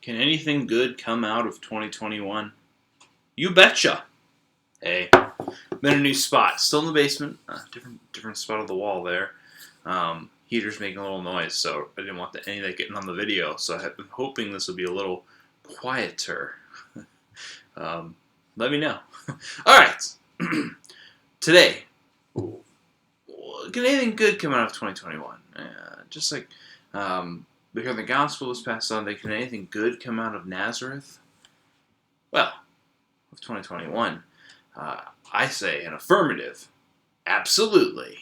Can anything good come out of 2021? You betcha. Hey, I'm in a new spot. Still in the basement. Different spot of the wall there. Heater's making a little noise, so I didn't want any of that getting on the video. So I'm hoping this will be a little quieter. Let me know. All right. Today, can anything good come out of 2021? Just like we heard the gospel was passed on, can anything good come out of Nazareth? Well, of 2021, I say an affirmative. Absolutely.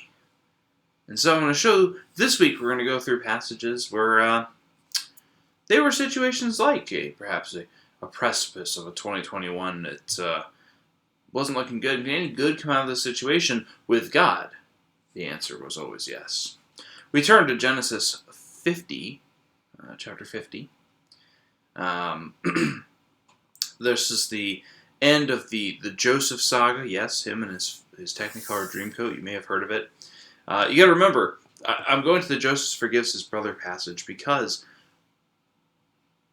And so I'm going to show, this week we're going to go through passages where they were situations like perhaps a precipice of a 2021 that wasn't looking good. Can any good come out of this situation with God? The answer was always yes. We turn to Genesis 50, chapter 50. This is the end of the Joseph saga. Yes, him and his Technicolor Dreamcoat. You may have heard of it. You got to remember, I'm going to the Joseph forgives his brother passage because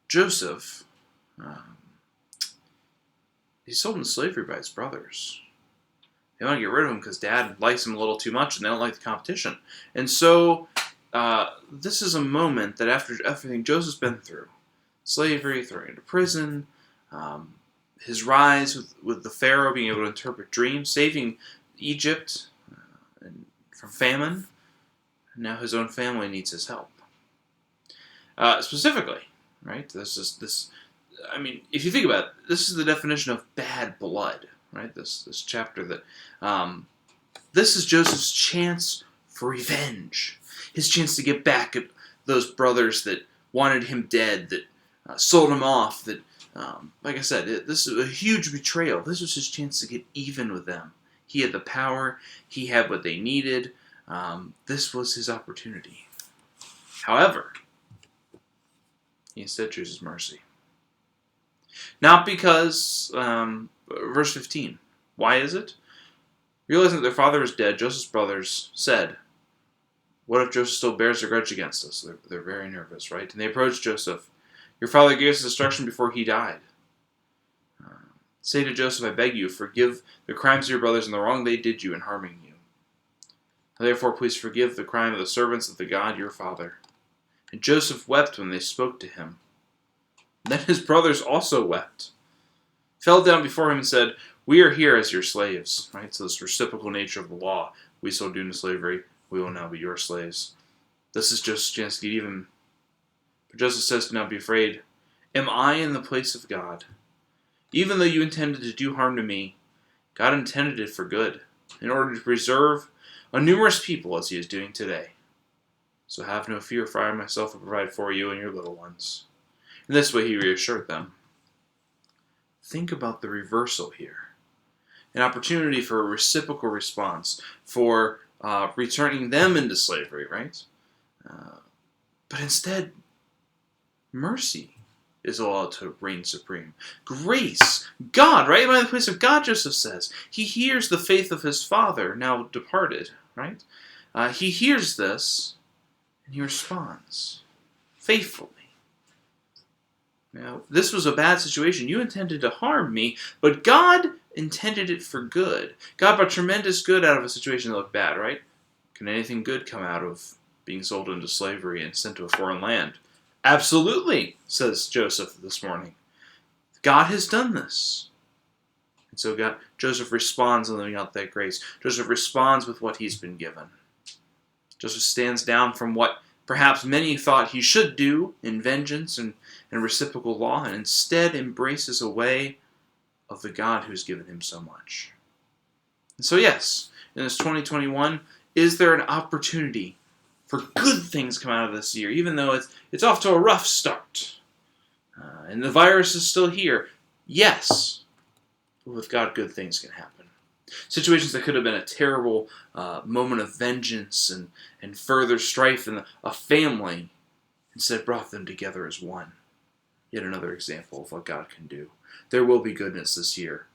Joseph, he's sold into slavery by his brothers. They want to get rid of him because Dad likes him a little too much and they don't like the competition. And so this is a moment that after everything Joseph's been through, slavery, thrown into prison, his rise with the Pharaoh being able to interpret dreams, saving Egypt from famine, and now his own family needs his help. Specifically, right? This is this. I mean, if you think about it, this is the definition of bad blood, right? This chapter that this is Joseph's chance for revenge, his chance to get back at those brothers that wanted him dead, that sold him off, that. Like I said, this is a huge betrayal. This was his chance to get even with them. He had the power. He had what they needed. This was his opportunity. However, he instead chooses mercy. Not because, verse 15, why is it? Realizing that their father is dead, Joseph's brothers said, what if Joseph still bears a grudge against us? They're very nervous, right? And they approached Joseph. Your father gave us instruction before he died. Say to Joseph, I beg you, forgive the crimes of your brothers and the wrong they did you in harming you. Therefore, please forgive the crime of the servants of the God your father. And Joseph wept when they spoke to him. Then his brothers also wept, fell down before him and said, we are here as your slaves. Right? So this reciprocal nature of the law. We sold you into slavery. We will now be your slaves. This is Joseph's chance to get even. Joseph says, do not be afraid. Am I in the place of God? Even though you intended to do harm to me, God intended it for good, in order to preserve a numerous people as he is doing today. So have no fear, for I myself will provide for you and your little ones. In this way he reassured them. Think about the reversal here. An opportunity for a reciprocal response, for returning them into slavery, right? But instead, mercy is allowed to reign supreme. Grace, God, right? Am I in the place of God, Joseph says. He hears the faith of his father, now departed, right? He hears this, and he responds faithfully. Now, this was a bad situation. You intended to harm me, but God intended it for good. God brought tremendous good out of a situation that looked bad, right? Can anything good come out of being sold into slavery and sent to a foreign land? Absolutely, says Joseph this morning. God has done this. And so Joseph responds in living out that grace. Joseph responds with what he's been given. Joseph stands down from what perhaps many thought he should do in vengeance and reciprocal law, and instead embraces a way of the God who's given him so much. And so yes, in this 2021, is there an opportunity for good things come out of this year, even though it's off to a rough start. And the virus is still here. Yes, but with God, good things can happen. Situations that could have been a terrible moment of vengeance and further strife in a family instead brought them together as one. Yet another example of what God can do. There will be goodness this year.